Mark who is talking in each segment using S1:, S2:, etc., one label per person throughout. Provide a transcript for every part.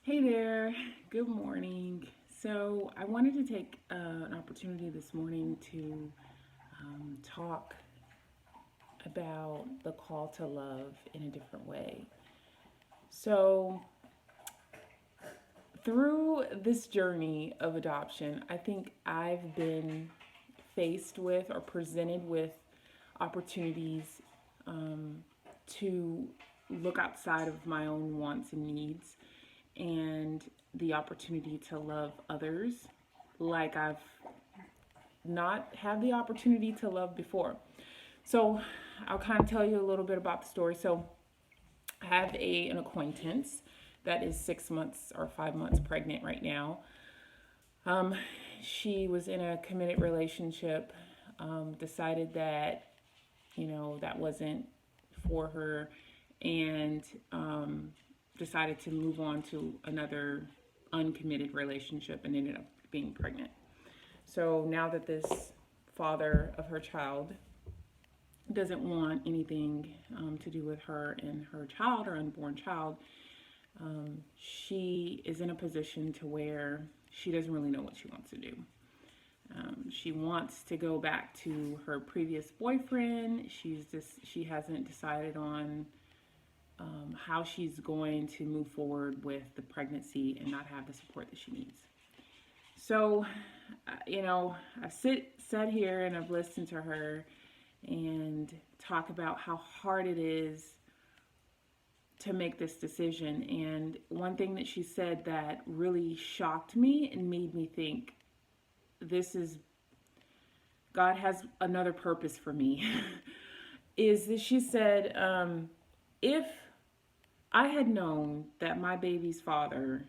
S1: Hey there, good morning. So, I wanted to take an opportunity this morning to talk about the call to love in a different way. So, through this journey of adoption, I think I've been faced with or presented with opportunities um, to look outside of my own wants and needs and the opportunity to love others like I've not had the opportunity to love before. So I'll kind of tell you a little bit about the story. So I have an acquaintance that is 6 months or 5 months pregnant right now. Um, she was in a committed relationship, decided that, that wasn't for her, and decided to move on to another uncommitted relationship and ended up being pregnant. So now that this father of her child doesn't want anything to do with her and her child or unborn child, she is in a position to where she doesn't really know what she wants to do. She wants to go back to her previous boyfriend. She hasn't decided on how she's going to move forward with the pregnancy and not have the support that she needs. So, I've sat here and I've listened to her and talk about how hard it is to make this decision. And one thing that she said that really shocked me and made me think this is God has another purpose for me is that she said, if I had known that my baby's father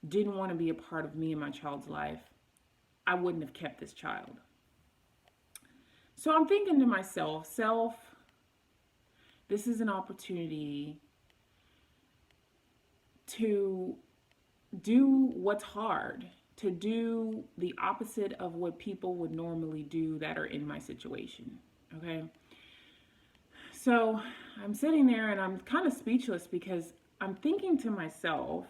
S1: didn't want to be a part of me and my child's life, I wouldn't have kept this child. So I'm thinking to myself, this is an opportunity to do what's hard, to do the opposite of what people would normally do that are in my situation. Okay. So I'm sitting there and I'm kind of speechless because I'm thinking to myself,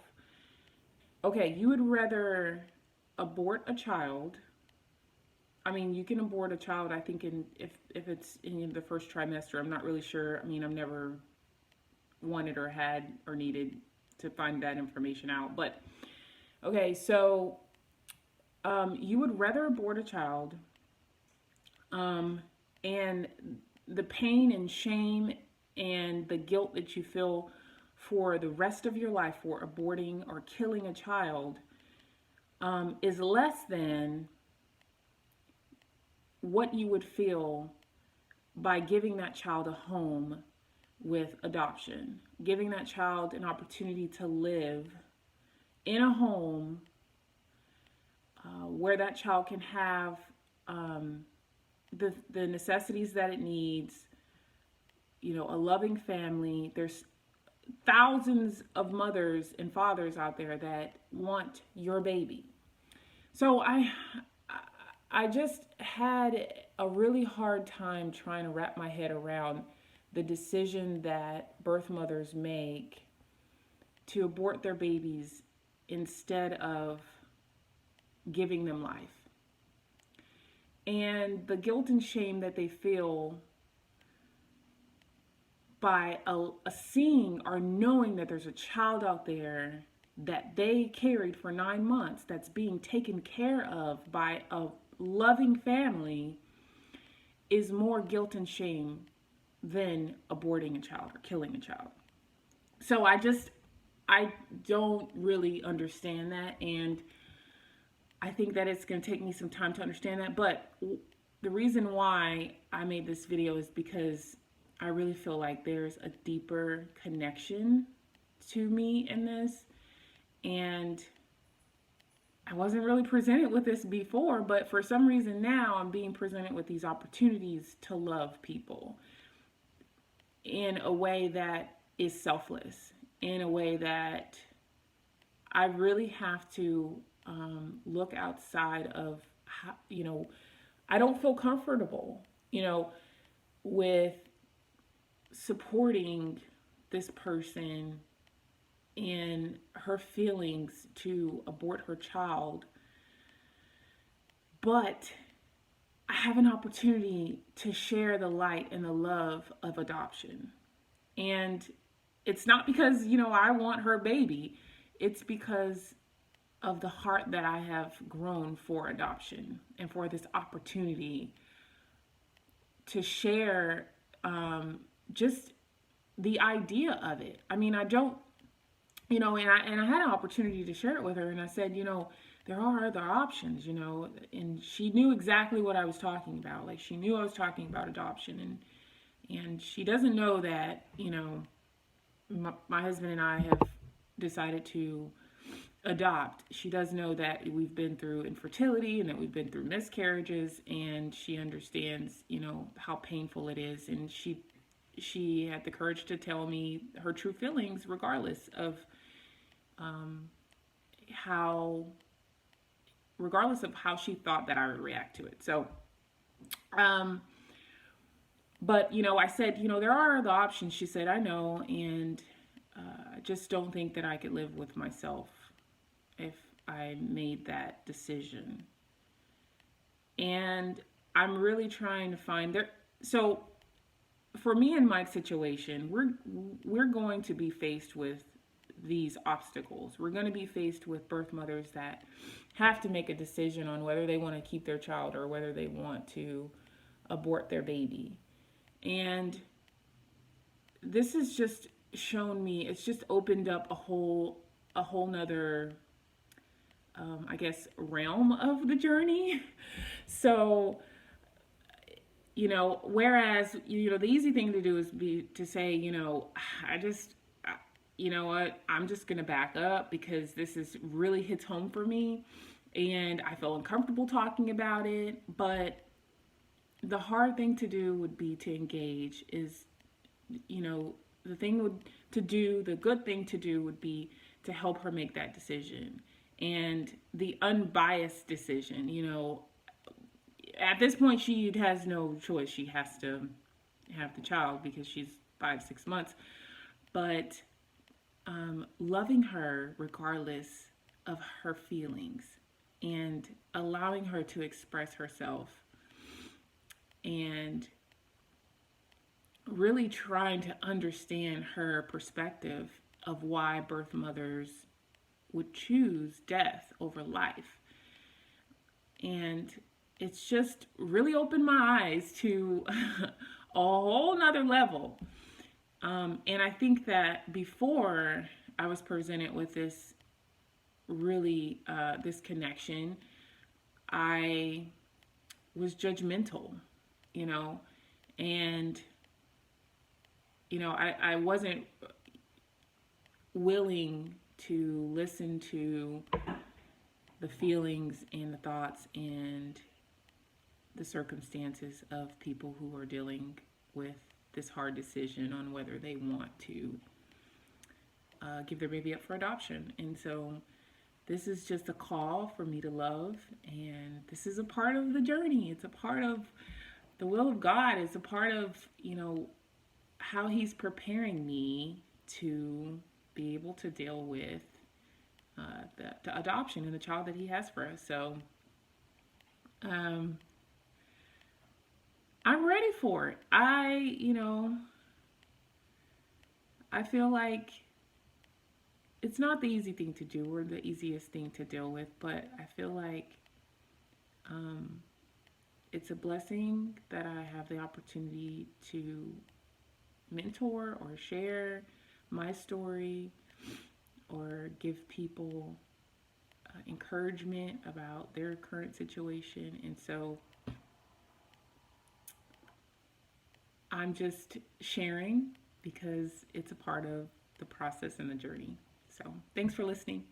S1: okay, you would rather abort a child. I mean, you can abort a child, I think, if it's in the first trimester. I'm not really sure. I mean, I've never wanted or had or needed to find that information out. But okay, so you would rather abort a child, um, and the pain and shame and the guilt that you feel for the rest of your life for aborting or killing a child is less than what you would feel by giving that child a home with adoption, giving that child an opportunity to live in a home where that child can have the necessities that it needs, a loving family. There's thousands of mothers and fathers out there that want your baby. So I just had a really hard time trying to wrap my head around the decision that birth mothers make to abort their babies instead of giving them life. And the guilt and shame that they feel by seeing or knowing that there's a child out there that they carried for 9 months that's being taken care of by a loving family is more guilt and shame than aborting a child or killing a child. So I don't really understand that, and I think that it's going to take me some time to understand that. But the reason why I made this video is because I really feel like there's a deeper connection to me in this. And I wasn't really presented with this before, but for some reason now I'm being presented with these opportunities to love people in a way that is selfless, in a way that I really have to look outside of how, I don't feel comfortable, with supporting this person and her feelings to abort her child, but I have an opportunity to share the light and the love of adoption. And it's not because, I want her baby. It's because of the heart that I have grown for adoption and for this opportunity to share just the idea of it. I mean, I don't, and I had an opportunity to share it with her, and I said, there are other options, and she knew exactly what I was talking about. Like, she knew I was talking about adoption, and she doesn't know that, my husband and I have decided to adopt. She does know that we've been through infertility and that we've been through miscarriages, and she understands, how painful it is, and she had the courage to tell me her true feelings regardless of how she thought that I would react to it. So but I said, there are other options. She said, I know, and I just don't think that I could live with myself if I made that decision. And I'm really trying to find there. So for me and Mike's situation, we're going to be faced with these obstacles. We're going to be faced with birth mothers that have to make a decision on whether they want to keep their child or whether they want to abort their baby. And this has just shown me, it's just opened up a whole nother I guess realm of the journey. So whereas the easy thing to do is to say, I just you know what, I'm just gonna back up because this is really hits home for me and I feel uncomfortable talking about it. But the hard thing to do would be to engage. Is the thing would to do the good thing to do would be to help her make that decision, and the unbiased decision. At this point she has no choice. She has to have the child because she's 5-6 months. But loving her regardless of her feelings and allowing her to express herself, and really trying to understand her perspective of why birth mothers would choose death over life. And it's just really opened my eyes to a whole nother level. And I think that before I was presented with this this connection, I was judgmental, and I wasn't willing to listen to the feelings and the thoughts and the circumstances of people who are dealing with this hard decision on whether they want to give their baby up for adoption. And so this is just a call for me to love, and this is a part of the journey. It's a part of the will of God. It's a part of, how he's preparing me to be able to deal with the adoption and the child that he has for us. So I'm ready for it. I feel like it's not the easy thing to do or the easiest thing to deal with, but I feel like it's a blessing that I have the opportunity to mentor or share my story or give people encouragement about their current situation. And so I'm just sharing because it's a part of the process and the journey. So thanks for listening.